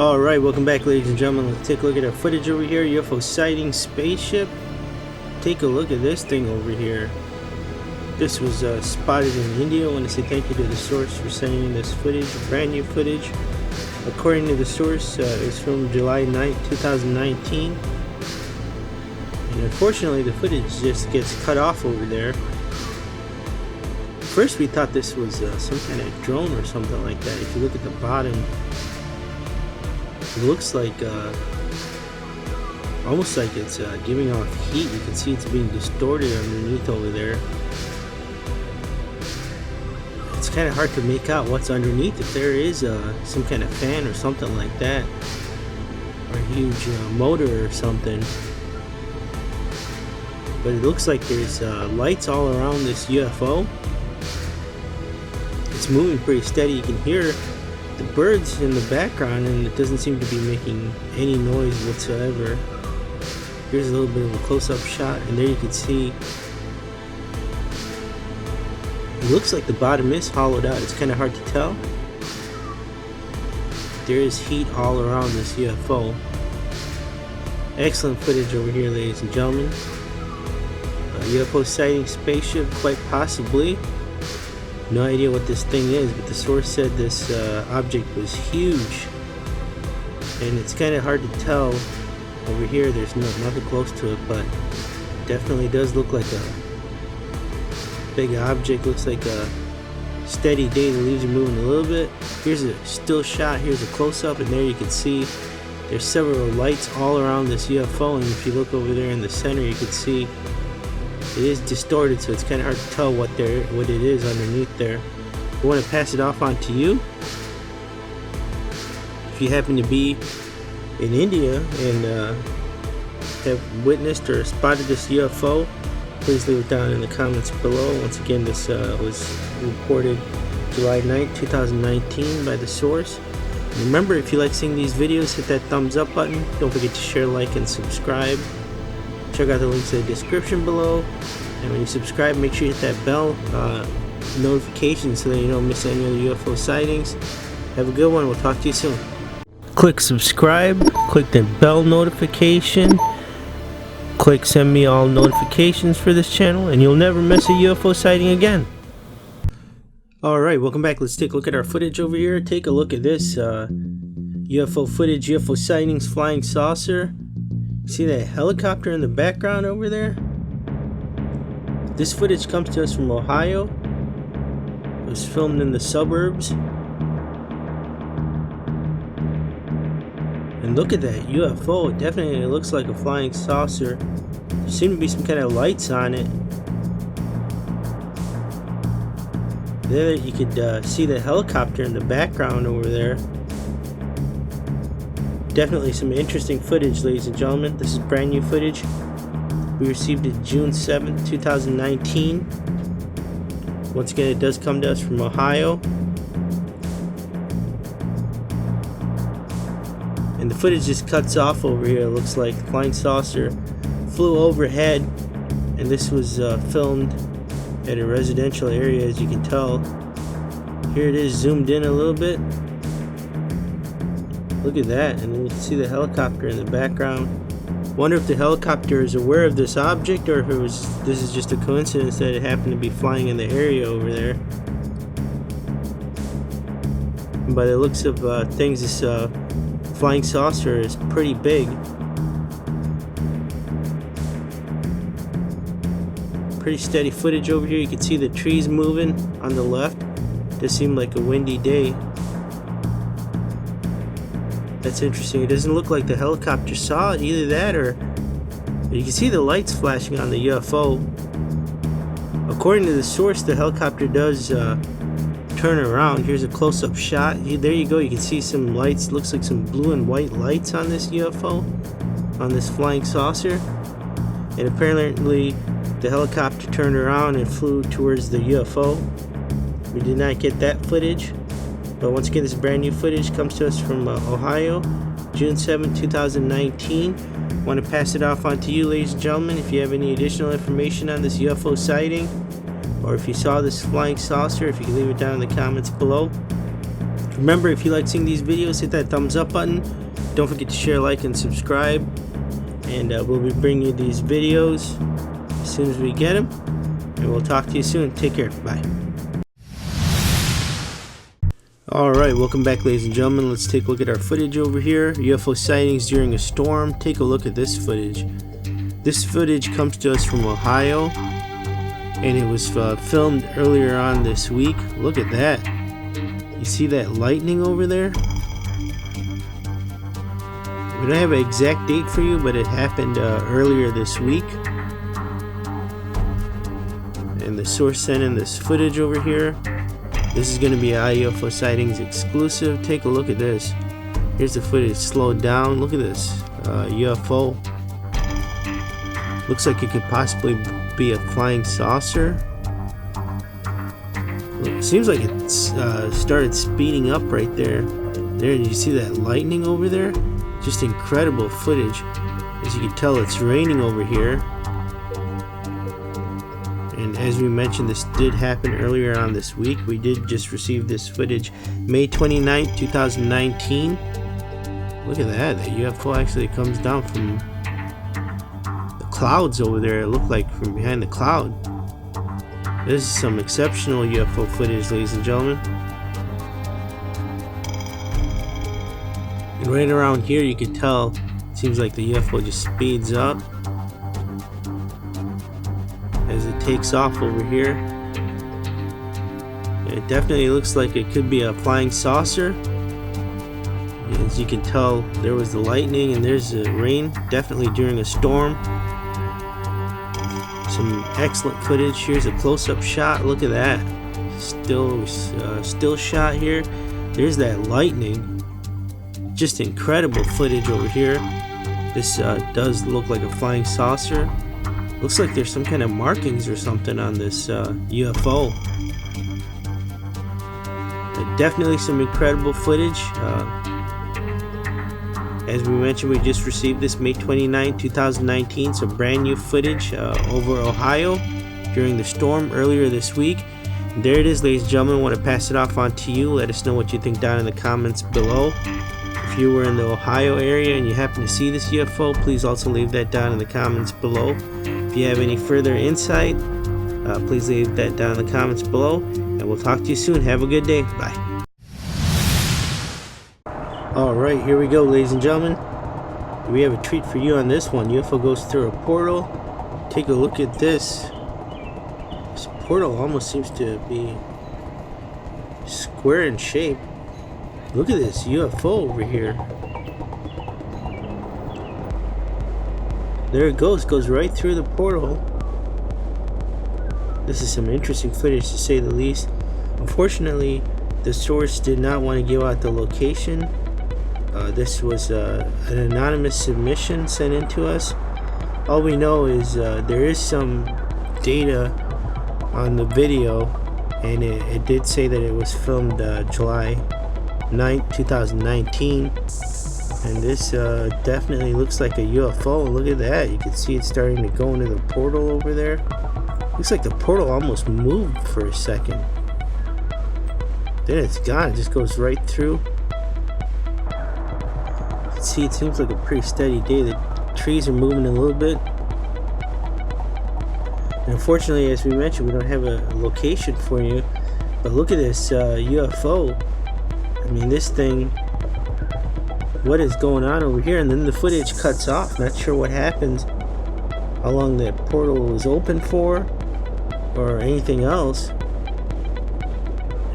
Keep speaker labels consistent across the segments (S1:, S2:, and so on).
S1: Alright, welcome back, ladies and gentlemen. Let's take a look at our footage over here. UFO sighting spaceship. Take a look at this thing over here. This was spotted in India. I want to say thank you to the source for sending in this footage, brand new footage. According to the source, it's from July 9th, 2019. And unfortunately, the footage just gets cut off over there. First, we thought this was some kind of drone or something like that. If you look at the bottom, it looks like almost like it's giving off heat. You can see it's being distorted underneath over there. It's kind of hard to make out what's underneath, if there is some kind of fan or something like that, or a huge motor or something. But it looks like there's lights all around this UFO. It's moving pretty steady. You can hear the birds in the background, and it doesn't seem to be making any noise whatsoever. Here's a little bit of a close-up shot, and there you can see it looks like the bottom is hollowed out. It's kind of hard to tell. There is heat all around this UFO. Excellent footage over here, ladies and gentlemen. UFO sighting spaceship, quite possibly. No idea what this thing is, but the source said this object was huge, and it's kind of hard to tell. Over here there's nothing close to it, but definitely does look like a big object. Looks like a steady day. The leaves are moving a little bit. Here's a still shot. Here's a close-up, and there you can see there's several lights all around this UFO, and if you look over there in the center, you can see it is distorted, so it's kind of hard to tell what it is underneath there. I want to pass it off on to you. If you happen to be in India and have witnessed or spotted this UFO, please leave it down in the comments below. Once again, this was reported July 9th, 2019 by the source. Remember, if you like seeing these videos, hit that thumbs up button. Don't forget to share, like, and subscribe. Check out the links in the description below, and when you subscribe, make sure you hit that bell notification so that you don't miss any other UFO sightings. Have a good one. We'll talk to you soon. Click subscribe, click the bell notification, click send me all notifications for this channel, and you'll never miss a UFO sighting again. Alright, welcome back. Let's take a look at our footage over here. Take a look at this UFO footage, UFO sightings, flying saucer. See that helicopter in the background over there? This footage comes to us from Ohio. It was filmed in the suburbs. And look at that UFO. It definitely looks like a flying saucer. There seem to be some kind of lights on it. There you could see the helicopter in the background over there. Definitely some interesting footage, ladies and gentlemen. This is brand new footage. We received it June 7th, 2019. Once again, it does come to us from Ohio. And the footage just cuts off over here. It looks like the flying saucer flew overhead, and this was filmed at a residential area, as you can tell. Here it is zoomed in a little bit. Look at that, and then you can see the helicopter in the background. Wonder if the helicopter is aware of this object, or if this is just a coincidence that it happened to be flying in the area over there. And by the looks of things, this flying saucer is pretty big. Pretty steady footage over here. You can see the trees moving on the left. Does seem like a windy day. That's interesting. It doesn't look like the helicopter saw it, either that or you can see the lights flashing on the UFO. According to the source, the helicopter does turn around. Here's a close-up shot. There you go. You can see some lights. Looks like some blue and white lights on this UFO, on this flying saucer. And apparently the helicopter turned around and flew towards the UFO. We did not get that footage. But once again, this brand new footage comes to us from Ohio, June 7, 2019. Want to pass it off on to you, ladies and gentlemen. If you have any additional information on this UFO sighting, or if you saw this flying saucer, if you can leave it down in the comments below. Remember, if you like seeing these videos, hit that thumbs up button. Don't forget to share, like, and subscribe. And we'll be bringing you these videos as soon as we get them. And we'll talk to you soon. Take care. Bye. Alright, welcome back, ladies and gentlemen. Let's take a look at our footage over here. UFO sightings during a storm. Take a look at this footage. This footage comes to us from Ohio, and it was filmed earlier on this week. Look at that. You see that lightning over there? We don't have an exact date for you, but it happened earlier this week. And the source sent in this footage over here. This is going to be an iUFO Sightings exclusive. Take a look at this. Here's the footage slowed down. Look at this UFO. Looks like it could possibly be a flying saucer. It seems like it started speeding up right there. There, did you see that lightning over there? Just incredible footage. As you can tell, it's raining over here. And as we mentioned, this did happen earlier on this week. We did just receive this footage May 29th, 2019. Look at that. The UFO actually comes down from the clouds over there. It looked like from behind the cloud. This is some exceptional UFO footage, ladies and gentlemen. And right around here, you can tell, it seems like the UFO just speeds up as it takes off over here. It definitely looks like it could be a flying saucer. As you can tell, there was the lightning and there's the rain, definitely during a storm. Some excellent footage. Here's a close-up shot. Look at that. Still shot here. There's that lightning. Just incredible footage over here. This does look like a flying saucer. Looks like there's some kind of markings or something on this UFO. Definitely some incredible footage. As we mentioned, we just received this May 29, 2019, so brand new footage over Ohio during the storm earlier this week. And there it is, ladies and gentlemen. I want to pass it off on to you. Let us know what you think down in the comments below. If you were in the Ohio area and you happen to see this UFO, please also leave that down in the comments below. If you have any further insight, please leave that down in the comments below. And we'll talk to you soon. Have a good day. Bye. Alright, here we go, ladies and gentlemen. We have a treat for you on this one. UFO goes through a portal. Take a look at this. This portal almost seems to be square in shape. Look at this UFO over here. There it goes right through the portal. This is some interesting footage, to say the least. Unfortunately, the source did not want to give out the location. This was an anonymous submission sent in to us. All we know is there is some data on the video, and it did say that it was filmed July 9th, 2019. And this definitely looks like a UFO. Look at that. You can see it starting to go into the portal over there. Looks like the portal almost moved for a second. Then it's gone. It just goes right through. You can see it seems like a pretty steady day. The trees are moving a little bit. And unfortunately, as we mentioned, we don't have a location for you. But look at this UFO. I mean, this thing, what is going on over here? And then the footage cuts off. Not sure what happens, how long that portal was open for, or anything else.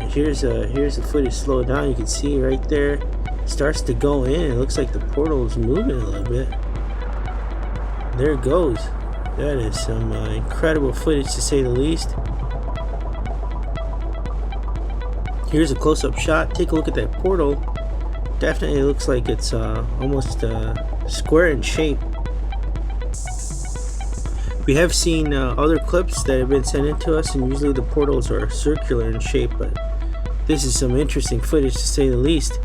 S1: And here's the footage slowed down. You can see right there, it starts to go in. It looks like the portal is moving a little bit. There it goes. That is some incredible footage, to say the least. Here's a close-up shot. Take a look at that portal. Definitely looks like it's almost square in shape. We have seen other clips that have been sent in to us, and usually the portals are circular in shape, but this is some interesting footage, to say the least.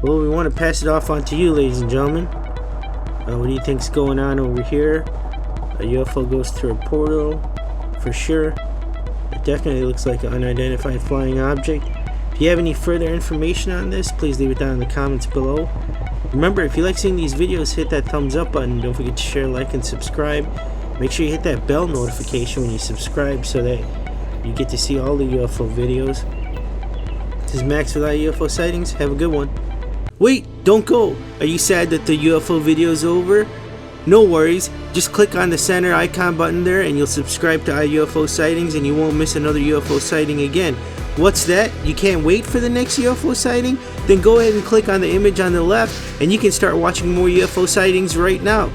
S1: Well, we want to pass it off on to you, ladies and gentlemen. What do you think's going on over here? A UFO goes through a portal, for sure. It definitely looks like an unidentified flying object. If If you have any further information on this, please leave it down in the comments below. Remember, if you like seeing these videos, hit that thumbs up button. Don't forget to share, like, and subscribe. Make sure you hit that bell notification when you subscribe so that you get to see all the UFO videos. This is Max with iUFO Sightings. Have a good one. Wait, don't go. Are you sad that the UFO video is over? No worries. Just click on the center icon button there and you'll subscribe to iUFO Sightings and you won't miss another UFO sighting again. What's that? You can't wait for the next UFO sighting? Then go ahead and click on the image on the left and you can start watching more UFO sightings right now.